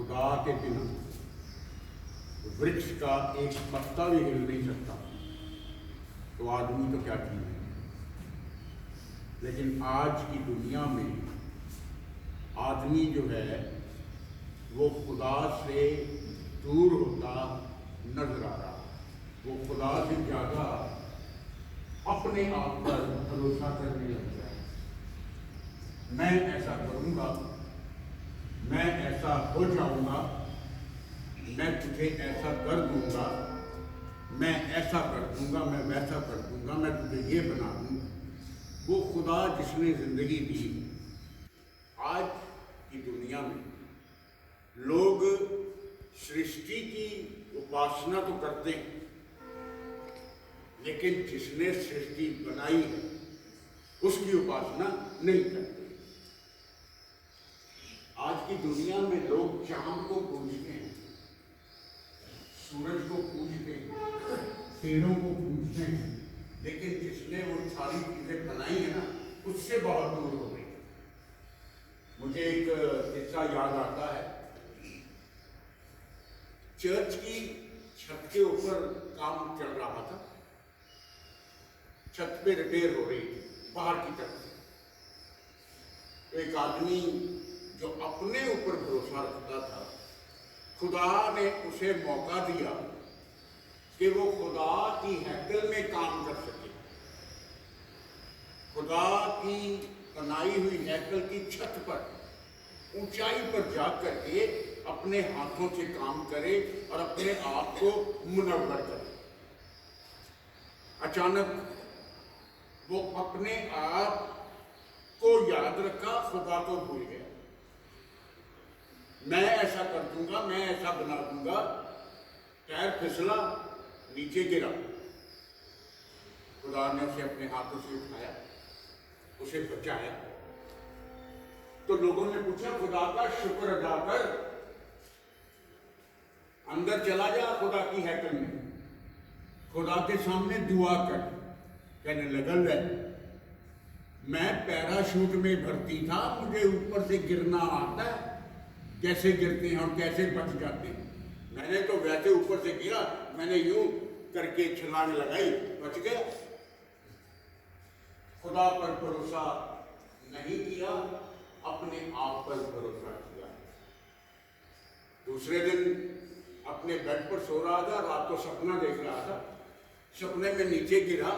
खुदा के बिना वृक्ष का एक पत्ता भी हिल नहीं सकता, तो आदमी तो क्या चीज है। लेकिन आज की दुनिया में आदमी जो है वो खुदा से दूर होता नजर आ रहा, वो खुदा से ज़्यादा अपने आप पर भरोसा करने लग गया है। मैं ऐसा करूँगा, मैं ऐसा हो जाऊँगा, मैं तुझे ऐसा कर दूँगा, मैं ऐसा कर दूँगा, मैं वैसा कर दूँगा, मैं तुझे ये बना दूँगा। वो खुदा जिसने ज़िंदगी दी, आज की दुनिया में लोग सृष्टि की उपासना तो करते हैं, लेकिन जिसने सृष्टि बनाई है उसकी उपासना नहीं करते। आज की दुनिया में लोग चांद को पूजते हैं, सूरज को पूजते हैं, पेड़ों को पूजते हैं, लेकिन जिसने वो सारी चीजें बनाई है ना, उससे बहुत दूर हो गई। मुझे एक किस्सा याद आता है। चर्च की छत के ऊपर काम चल रहा था, छत पे रिपेयर हो रही थी बाहर की तरफ से। तो एक आदमी जो अपने ऊपर भरोसा रखता था, खुदा ने उसे मौका दिया कि वो खुदा की हैकल में काम कर सके। खुदा की बनाई हुई हैकल की छत पर, ऊंचाई पर जा करके अपने हाथों से काम करे और अपने आप को मुनव्वर करे। अचानक वो अपने आप को याद रखा, खुदा को भूल गया। मैं ऐसा कर दूंगा, मैं ऐसा बना दूंगा। पैर फिसला, नीचे गिरा। खुदा ने उसे अपने हाथों से उठाया, उसे बचाया। तो लोगों ने पूछा, खुदा का शुक्र अदा कर, अंदर चला जा खुदा की हैकल में, खुदा के सामने दुआ कर। कहने लगा, ले मैं पैराशूट में भर्ती था, मुझे ऊपर से गिरना आता है, कैसे गिरते हैं और कैसे बच जाते हैं। मैंने तो वैसे ऊपर से गिरा, मैंने यूं करके छलांग लगाई, बच गया। खुदा पर भरोसा नहीं किया, अपने आप पर भरोसा किया। दूसरे दिन अपने बेड पर सो रहा था, रात को सपना देख रहा था। सपने में नीचे गिरा,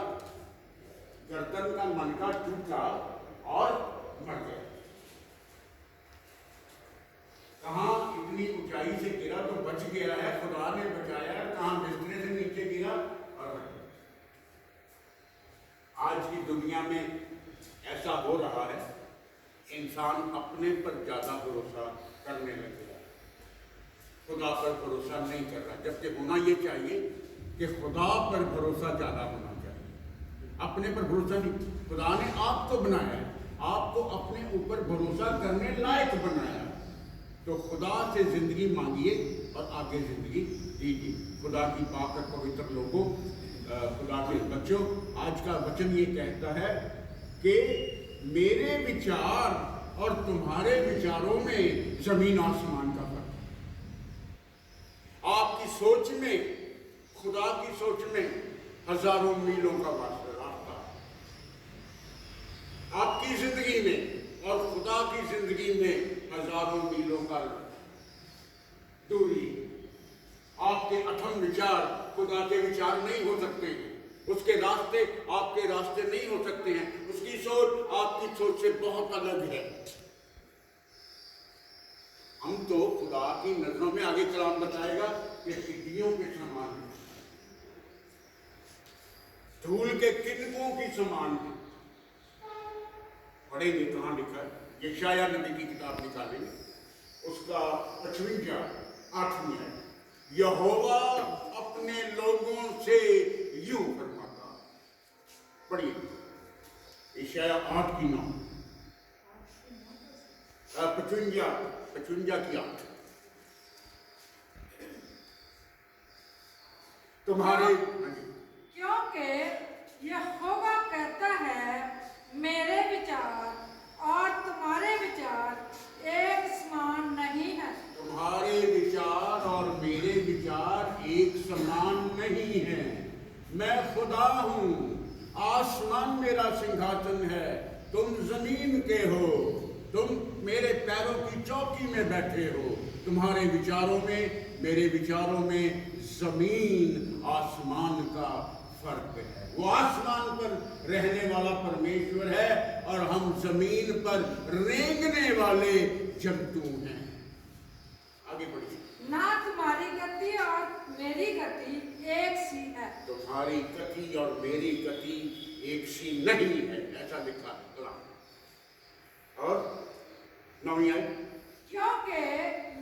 गर्दन का मनका टूटा और मर गया। कहाँ इतनी ऊंचाई से गिरा तो बच गया है, खुदा ने बचाया। कहाँ बिस्तरे से नीचे गिरा और मर गया। आज की दुनिया में ऐसा हो रहा है, इंसान अपने पर ज्यादा भरोसा करने लग गया, खुदा पर भरोसा नहीं कर रहा। जबकि होना ये चाहिए कि खुदा पर भरोसा ज्यादा होना चाहिए, अपने पर भरोसा नहीं। खुदा ने आपको बनाया है, आपको अपने ऊपर भरोसा करने लायक बनाया। तो खुदा से जिंदगी मांगिए और आगे जिंदगी दीजिए। खुदा की पाक और पवित्र लोगों, खुदा के बच्चों, आज का वचन ये कहता है कि मेरे विचार और तुम्हारे विचारों में जमीन आसमान का फर्क है। आपकी सोच में, खुदा की सोच में हजारों मीलों का रास्ता, आपकी जिंदगी में और खुदा की जिंदगी में हजारों मीलों का दूरी। आपके अथम विचार खुदा के विचार नहीं हो सकते हैं, उसके रास्ते आपके रास्ते नहीं हो सकते हैं, उसकी सोच आपकी सोच से बहुत अलग है। हम तो खुदा की नजरों में, आगे कलाम बताएगा कि टिड्डियों के समान है, धूल के किनकों की समान है। पढ़ेंगे कहाँ लिखा है, यशायाह नबी की किताब निकालेंगे, उसका 55-8 है। यहोवा अपने लोगों से यूं फरमाता। पढ़िए यशायाह 8:9, 55-8। तुम्हारे, क्योंकि यहोवा कहता है, मेरे विचार और तुम्हारे विचार एक समान नहीं है। तुम्हारे मैं खुदा हूं, आसमान मेरा सिंहासन है, तुम जमीन के हो, तुम मेरे पैरों की चौकी में बैठे हो। तुम्हारे विचारों में मेरे विचारों में जमीन आसमान का फर्क है। वो आसमान पर रहने वाला परमेश्वर है और हम जमीन पर रेंगने वाले जंतु हैं। आगे बढ़िए। ना तुम्हारी गति और मेरी गति एक सी है। तुम्हारी गति और मेरी गति एक सी नहीं है, ऐसा लिखा है कलाम। और नौवीं आयत, क्योंकि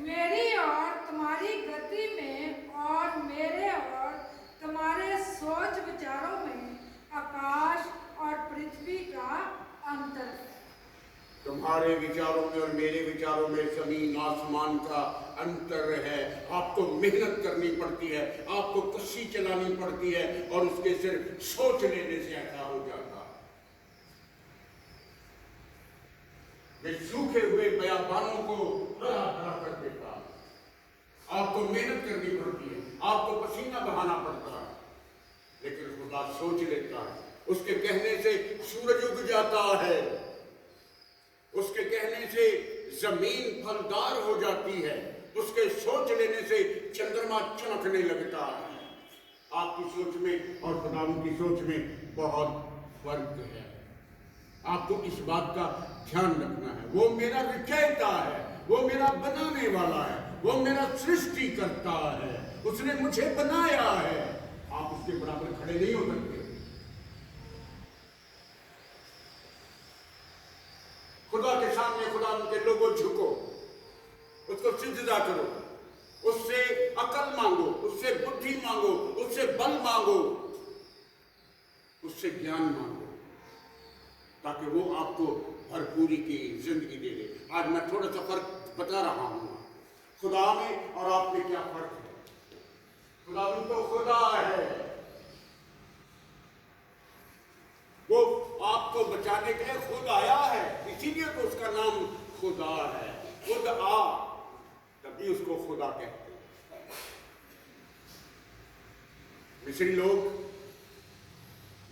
मेरी और तुम्हारी गति में और मेरे और तुम्हारे सोच विचारों में आकाश और पृथ्वी का अंतर है। तुम्हारे विचारों में और मेरे विचारों में जमीन आसमान का अंतर है। आपको मेहनत करनी पड़ती है, आपको कस्सी चलानी पड़ती है और उसके सिर्फ सोच लेने से ऐसा हो जाता है। वे सूखे हुए बयाबानों को हरा भरा कर देता है। आपको मेहनत करनी पड़ती है, आपको पसीना बहाना पड़ता है, लेकिन खुदा सोच लेता है। उसके कहने से सूरज उग जाता है, उसके कहने से जमीन फलदार हो जाती है, उसके सोच लेने से चंद्रमा चमकने लगता है। आपकी सोच में और खुदा की सोच में बहुत फर्क है। आपको इस बात का ध्यान रखना है। वो मेरा रचयिता है, वो मेरा बनाने वाला है, वो मेरा सृष्टि करता है, उसने मुझे बनाया है। आप उसके बराबर खड़े नहीं हो सकते। खुदा के सामने खुदा उनके लोगों झुको, उसको सिजदा करो, उससे अकल मांगो, उससे बुद्धि मांगो, उससे बल मांगो, उससे ज्ञान मांगो, ताकि वो आपको भरपूरी की जिंदगी दे दे। आज मैं थोड़ा सा फर्क बता रहा हूं, खुदा में और आप में क्या फर्क है। खुदा तो खुदा है, वो आपको बचाने के लिए खुद आया है, इसीलिए तो उसका नाम खुदा है। खुद आ, तभी उसको खुदा कहते हैं। मिस्री लोग,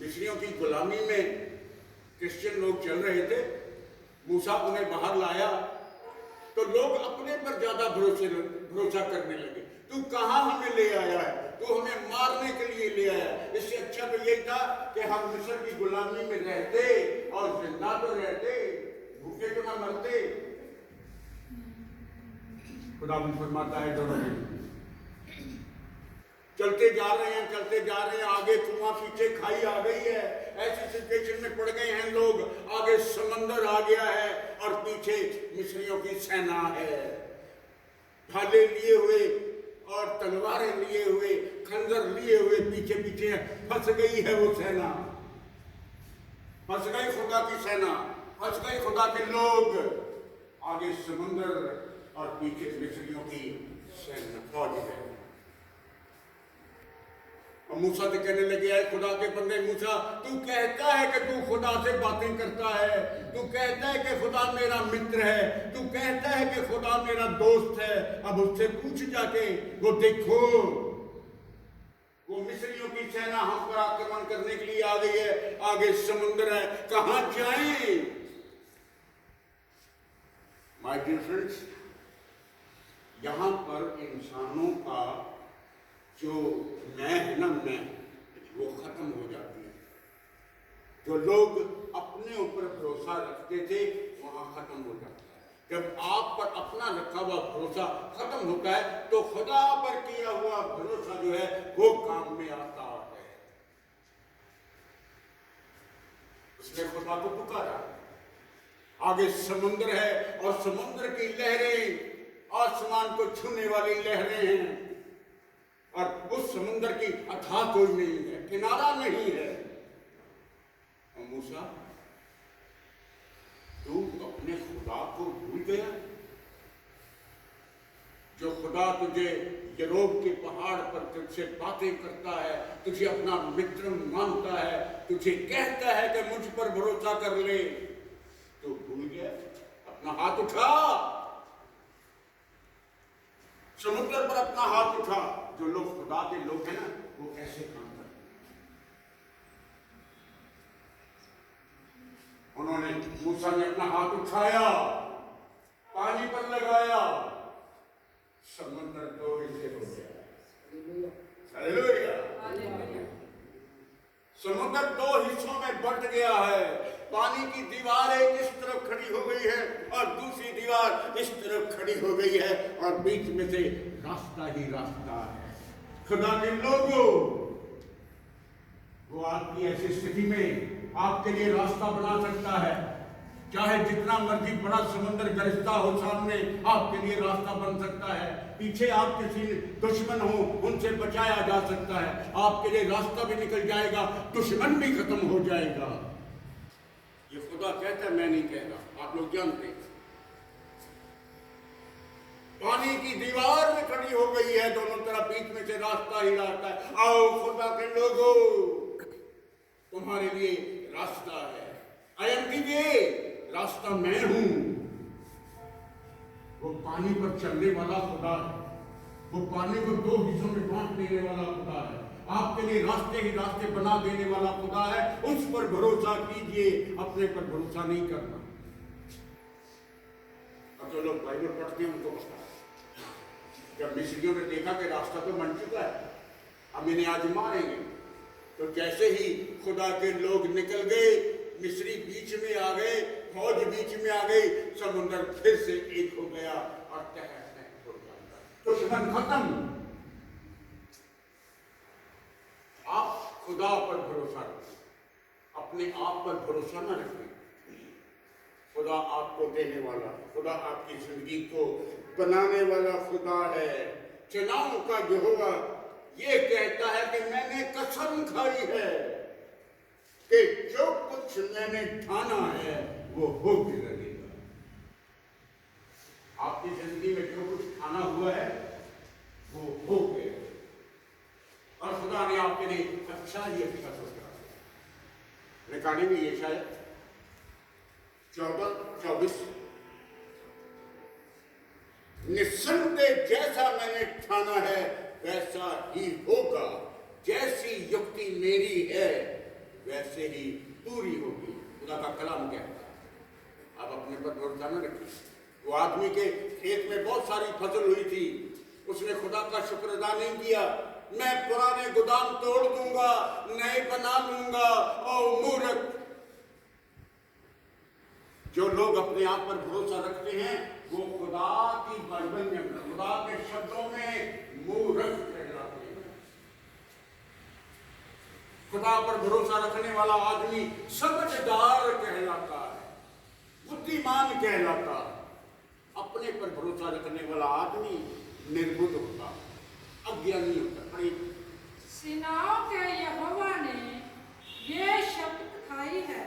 मिस्रियों की गुलामी में क्रिश्चियन लोग चल रहे थे। मूसा उन्हें बाहर लाया तो लोग अपने पर ज्यादा भरोसा करने लगे। तू कहां हमें ले आया है, तू हमें मारने के लिए ले आया। इससे अच्छा तो यही था कि हम मिस्र की गुलामी में रहते और जिंदा तो रहते, भूखे तो ना मरते। खुदा फरमाता है दोनों चलते जा रहे हैं, चलते जा रहे हैं, आगे कुआं पीछे खाई आ गई है। ऐसी सिचुएशन में पड़ गए हैं लोग, आगे समंदर आ गया है और पीछे मिस्रियों की सेना है, भाले लिए हुए और तलवारें लिए हुए, खंजर लिए हुए, पीछे पीछे फंस गई है वो सेना, फंस गई खुदा की सेना, फंस गई खुदा के लोग। आगे समंदर और पीछे मिस्रियों की सेना, फौज है। और मूसा से कहने लगे, है खुदा के बंदे मूसा, तू कहता है कि तू खुदा से बातें करता है, तू कहता है कि खुदा मेरा मित्र है, तू कहता है कि खुदा मेरा दोस्त है। अब उससे पूछ जाके, वो देखो वो मिस्रियों की सेना हम पर आक्रमण करने के लिए आ गई है, आगे समुद्र है, कहां जाएं? माय डियर फ्रेंड्स, यहां पर इंसानों का जो मैं है ना, मैं, वो खत्म हो जाती है। जो लोग अपने ऊपर भरोसा रखते थे वहां खत्म हो जाता है। जब आप पर अपना रखा हुआ भरोसा खत्म होता है तो खुदा पर किया हुआ भरोसा जो है वो काम में आता है। उसने खुदा को पुकारा, आगे समुद्र है और समुद्र की लहरें आसमान को छूने वाली लहरें हैं और उस समुद्र की अथाह कोई नहीं है, किनारा नहीं है। और मूसा, तू अपने खुदा को भूल गया, जो खुदा तुझे यरोब के पहाड़ पर तुझसे बातें करता है, तुझे अपना मित्र मानता है, तुझे कहता है कि मुझ पर भरोसा कर ले, तो भूल गया। अपना हाथ उठा, समुद्र पर अपना हाथ उठा। जो लोग खुदा के लोग हैं ना, वो ऐसे काम करते हैं। मूसा ने अपना हाथ उठाया, पानी पर लगाया, समुद्र दो हिस्से हो गया। हालेलुया। समुद्र दो हिस्सों में बंट गया है। पानी की दीवार एक इस तरफ खड़ी हो गई है और दूसरी दीवार इस तरफ खड़ी हो गई है और बीच में से रास्ता ही रास्ता है। खुदा के लोगों, वो आपकी ऐसी स्थिति में आपके लिए रास्ता बना सकता है। चाहे जितना मर्जी बड़ा समुद्र गरजता हो सामने, आपके लिए रास्ता बन सकता है। पीछे आप किसी दुश्मन हो, उनसे बचाया जा सकता है। आपके लिए रास्ता भी निकल जाएगा, दुश्मन भी खत्म हो जाएगा। ये खुदा कहता है, मैं नहीं कह रहा, आप लोग जानते हैं। पानी की दीवार में खड़ी हो गई है दोनों तरफ, बीच में से रास्ता ही रास्ता है। आओ खुदा के लोगों, तुम्हारे लिए रास्ता है। आई एम द वे, रास्ता मैं हूं। वो पानी पर चलने वाला खुदा है। वो पानी को दो हिस्सों में बांट देने वाला खुदा है। आपके लिए रास्ते ही रास्ते बना देने वाला खुदा है। उस पर भरोसा कीजिए, अपने पर भरोसा नहीं करना। अब जो लोग बाइबल पढ़ते हैं उनको पता है, जब मिस्रियों ने देखा कि रास्ता तो बन चुका है, हम इन्हें आजमाएंगे, तो जैसे ही खुदा के लोग निकल गए, मिस्री बीच में आ गए, फौज बीच में आ गई, समुद्र फिर से एक हो गया और तहस नहस हो गया, दुश्मन खत्म। आप खुदा पर भरोसा रखें, अपने आप पर भरोसा न रखें। खुदा आपको देने वाला, खुदा आपकी जिंदगी को बनाने वाला खुदा है। चुनाव का यहोवा ये कहता है कि मैंने कसम खाई है कि जो कुछ मैंने ठाना है वो हो के लगेगा। आपकी जिंदगी में जो कुछ ठाना हुआ है वो हो गया, और खुदा ने आपके लिए अच्छा ही अच्छा सोचा। निकालेंगे ये शायद 14-24, निस्संदेह जैसा मैंने ठाना है वैसा ही होगा, जैसी युक्ति मेरी है वैसे ही पूरी होगी। खुदा का कलाम कहता है। आप अपने पर भरोसा न रखिए। वो आदमी के खेत में बहुत सारी फसल हुई थी, उसने खुदा का शुक्र अदा नहीं किया। मैं पुराने गोदाम तोड़ दूंगा, नए बना लूंगा। और मूर्ख, जो लोग अपने आप पर भरोसा रखते हैं वो खुदा की बाइबल में, खुदा के शब्दों में मूर्ख कहलाते हैं। खुदा पर भरोसा रखने वाला आदमी समझदार कहलाता है, बुद्धिमान कहलाता है। अपने पर भरोसा रखने वाला आदमी निर्बुद्ध होता, अज्ञानी होता। सेनाओं के यहोवा ने ये शपथ खाई है,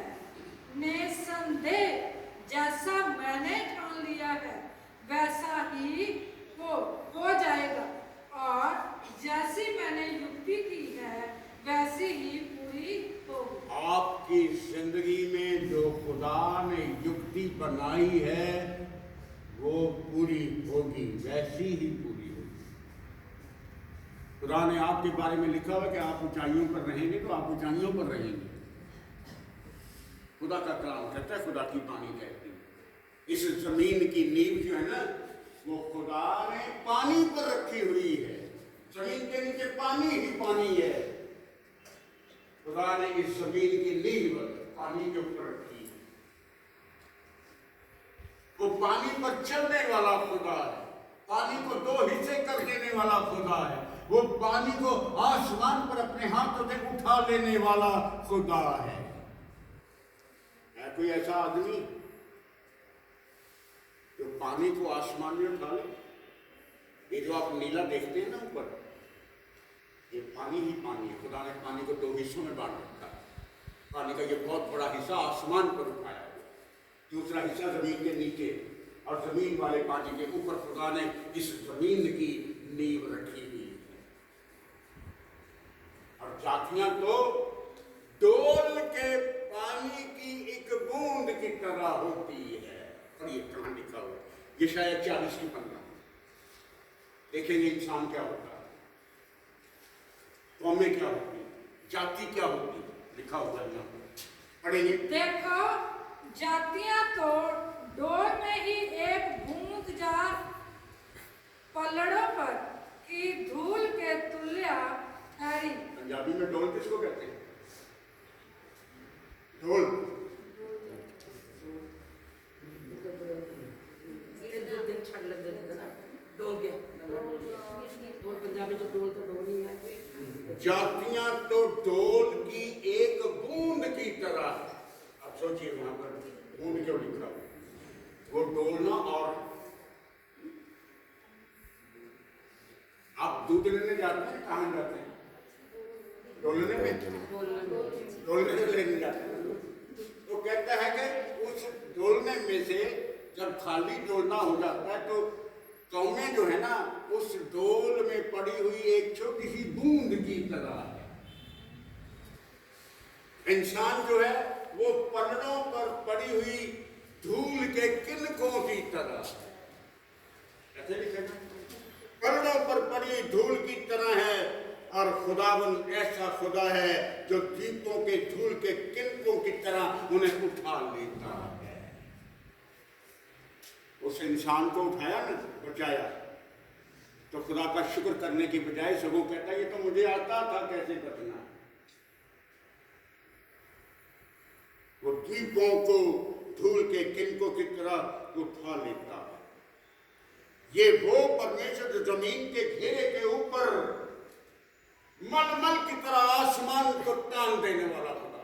निस्संदेह जैसा मैंने ठान लिया है वैसा ही हो जाएगा, और जैसी मैंने युक्ति की है वैसी ही पूरी होगी। आपकी जिंदगी में जो खुदा ने युक्ति बनाई है वो पूरी होगी, वैसी ही पूरी होगी। खुदा ने आपके बारे में लिखा हुआ कि आप ऊंचाइयों पर रहेंगे, तो आप ऊंचाइयों पर रहेंगे। खुदा का कलाम कहता है, खुदा की वाणी कहती है। इस जमीन की नींव जो है ना, वो खुदा ने पानी पर रखी हुई है। जमीन के नीचे पानी ही पानी है। खुदा ने इस जमीन की नींव पानी के ऊपर रखी है। वो पानी पर चलने वाला खुदा है, पानी को दो हिस्से कर देने वाला खुदा है। वो पानी को आसमान पर अपने हाथों से उठा लेने वाला खुदा है। कोई ऐसा आदमी जो पानी को आसमान में उठा ले? ये जो आप नीला देखते हैं ना ऊपर, ये पानी ही पानी है। खुदा ने पानी को दो हिस्सों में बांट रखा है। पानी का ये बहुत बड़ा हिस्सा आसमान पर उठाया है, दूसरा हिस्सा जमीन के नीचे, और जमीन वाले पानी के ऊपर खुदा ने इस जमीन की नींव रखी हुई है। और जातियां तो डोल के पानी की एक बूंद की तरह होती है। और ये कहां लिखा हुआ है? ये शायद 40 की 15। देखेंगे इंसान क्या होता है, कौमें क्या होती है, जाति क्या होती है, लिखा हुआ है यहाँ पर। पढ़ेंगे। देखो, जातियां तो डोर में ही एक बूंद जा पलड़ों पर की धूल के तुल्य ठहरी। पंजाबी में डोल किसको कहते हैं? ढोल। जातियां तो डोल की एक बूंद की तरह। अब सोचिए वहां पर बूंद क्यों लिखा? वो डोलना। और आप दूध लेने जाते हैं, कहाँ जाते हैं? डोलने में, डोलने लेने जाते हैं। तो कहता है कि उस डोलने में से जब खाली डोलना हो जाता है तो कौमें जो है ना, उस डोल में पड़ी हुई एक छोटी सी बूंद की तरह है। इंसान जो है वो पलड़ों पर पड़ी हुई धूल के किनकों की तरह है। ऐसे लिखे पलड़ों पर पड़ी धूल की तरह है। और खुदावन ऐसा खुदा है जो दीपों के धूल के किनकों की तरह उन्हें उठा लेता है। उस इंसान को उठाया ना, बचाया, तो खुदा का शुक्र करने की बजाय सबको कहता है ये तो मुझे आता था कैसे बचना। वो दीपों को धूल के किनकों की तरह उठा लेता है। ये वो परमेश्वर जो जमीन के घेरे के ऊपर मलमल की तरह आसमान को टांग देने वाला खुदा।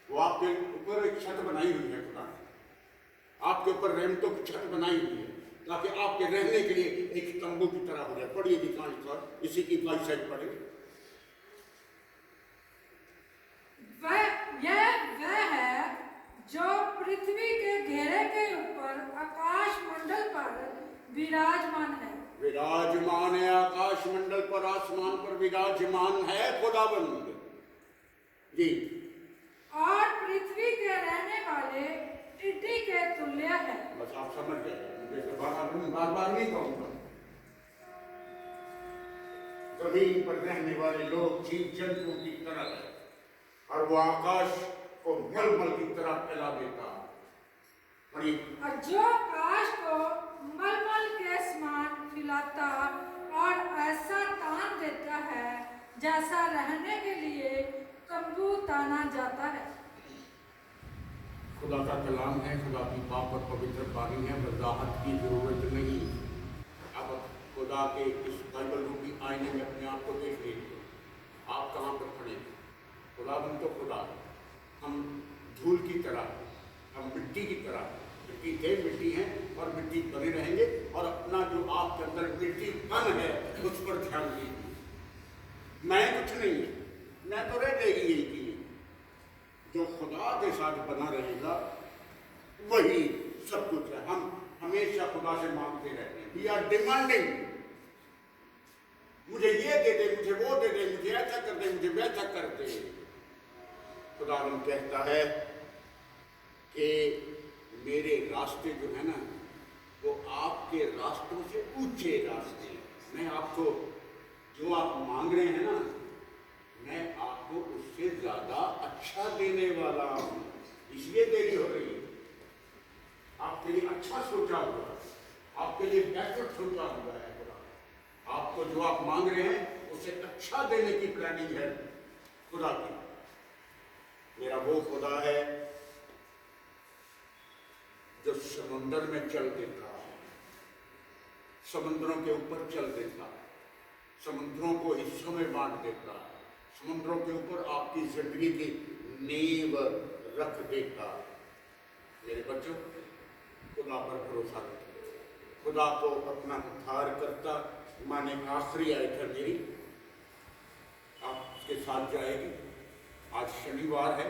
वो आपके ऊपर एक छत बनाई हुई है खुदा ने, आपके ऊपर रहमतों की छत बनाई हुई है ताकि आपके रहने के लिए एक तंबू की तरह हो जाए। पढ़िए दिखाएं पर इसी की 22 साइड पढ़े। वह है जो पृथ्वी के घेरे के ऊपर आकाश मंडल पर विराजमान है। विराजमान है आकाश मंडल पर, आसमान पर विराजमान है खुदाबंद जी। और पृथ्वी के रहने वाले टिड्डी के तुल्य है। बस आप समझ गए, बार बार नहीं कहूंगा। जमीन पर रहने वाले लोग जीव जंतुओं की तरह है और वो आकाश को मलमल की तरह फैला देता है। और जो आकाश को मलमल के समान फैलाता और ऐसा तान देता है जैसा रहने के लिए तंबू ताना जाता है। खुदा का कलाम है, खुदा की पाक और पवित्र बानी है, वजाहत की जरूरत नहीं। अब खुदा के इस बाइबल रूपी आईने में अपने आप को देख लीजिए, आप कहाँ पर खड़े हैं। खुदाबंद तो खुदा, हम धूल की तरह, हम मिट्टी की तरह, मिट्टी थे, मिट्टी हैं और मिट्टी बने रहेंगे। और अपना जो आपके अंदर मिट्टी बन है उस पर ध्यान दीजिए। मैं कुछ नहीं है, मैं तो रह जाएगी यही की। जो खुदा के साथ बना रहेगा वही सब कुछ है। हम हमेशा खुदा से मांगते रहते हैं, वी आर डिमांडिंग, मुझे ये दे दे, मुझे वो दे दे, मुझे ऐसा कर दे, मुझे वैसा कर दे। खुदा हम कहता है कि मेरे रास्ते जो है ना वो आपके रास्तों से ऊंचे रास्ते हैं। मैं आपको जो आप मांग रहे हैं ना, मैं आपको उससे ज्यादा अच्छा देने वाला हूं, इसलिए देरी हो रही है। आपके लिए अच्छा सोचा हुआ है, आपके लिए बेहतर सोचा हुआ है खुदा। आपको जो आप मांग रहे हैं उसे अच्छा देने की प्लानिंग है खुदा की। मेरा वो खुदा है जो समुद्र में चल देता है, समुद्रों के ऊपर चल देता है, समुद्रों को हिस्सों में बांट देता है, समुद्रों के ऊपर आपकी जिंदगी की नींव रख देता है। मेरे बच्चों, खुदा पर भरोसा रखें, खुदा को अपना उद्धार करता माने आखिरी आयत है मेरी, आप उसके साथ जाएगी। आज शनिवार है,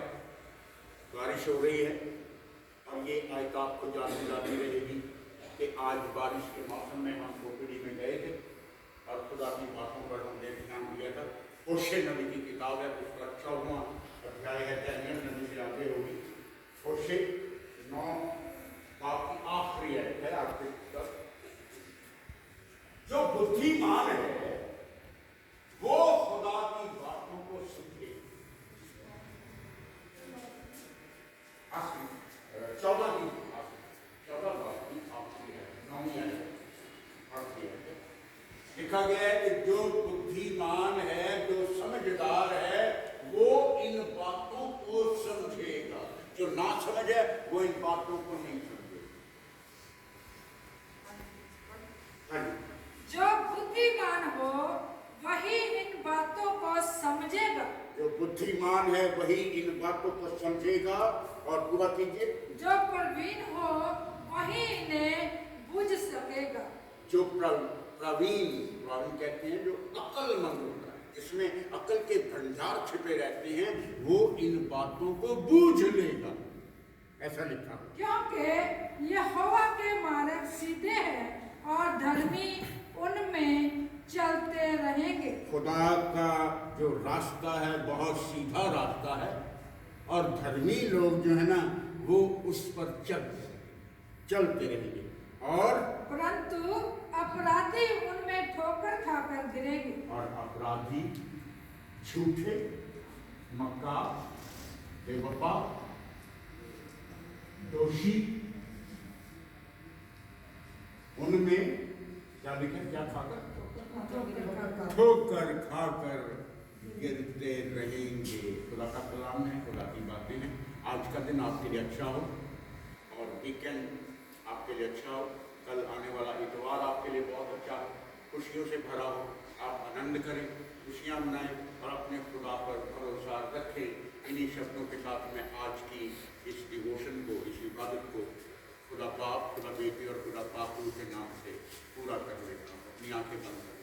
बारिश हो रही है और ये आयत आपको जाती जाती रहेगी कि आज बारिश के मौसम में हम खोपड़ी में गए थे और खुदा की बातों पर हमने ध्यान दिया था। होशे नबी की किताब है, उसका 14वां अध्याय है, दानियल नबी से आगे होगी। होशे 9 बाप की आखिरी है आपके तक। जो बुद्धिमान है वो खुदा की बातों को सीखे। लिखा गया है कि जो बुद्धिमान है, जो समझदार है, वो इन बातों को समझेगा। जो ना समझे वो इन बातों को नहीं समझेगा। हाँ जी। जो बुद्धिमान हो वही इन बातों को समझेगा। जो बुद्धिमान है वही इन बातों को समझेगा। और पूरा कीजिए। जो प्रवीण हो वही इन्हें बुझ सकेगा। जो प्रवीण कहते हैं जो अक्लमंद होता है, जिसमें अक्ल के भंडार छिपे रहते हैं, वो इन बातों को बूझ लेगा। ऐसा लिखा। क्योंकि यहोवा के मार्ग सीधे हैं और धर्मी उनमें चलते रहेंगे। खुदा का जो रास्ता है बहुत सीधा रास्ता है, और धर्मी लोग जो है ना वो उस पर चलते रहेंगे। और परंतु अपराधी उनमें ठोकर खाकर गिरेंगे। और अपराधी, झूठे, मक्कार, बेवफा, दोषी, उनमें क्या लिखा, क्या खाकर, ठोकर खाकर गिरते रहेंगे। खुदा का कलाम है, खुदा की बातें हैं। आज का दिन आपके लिए अच्छा हो और वीकेंड आपके लिए अच्छा हो। कल आने वाला इतवार आपके लिए बहुत अच्छा हो, खुशियों से भरा हो। आप आनंद करें, खुशियाँ मनाएं और अपने खुदा पर भरोसा रखें। इन्हीं शब्दों के साथ मैं आज की इस डिवोशन को, इस इबादत को खुदा बाप, खुदा बेटी और खुदा पापू के नाम से पूरा कर लेता हूँ। अपनी आंखें बंद करें।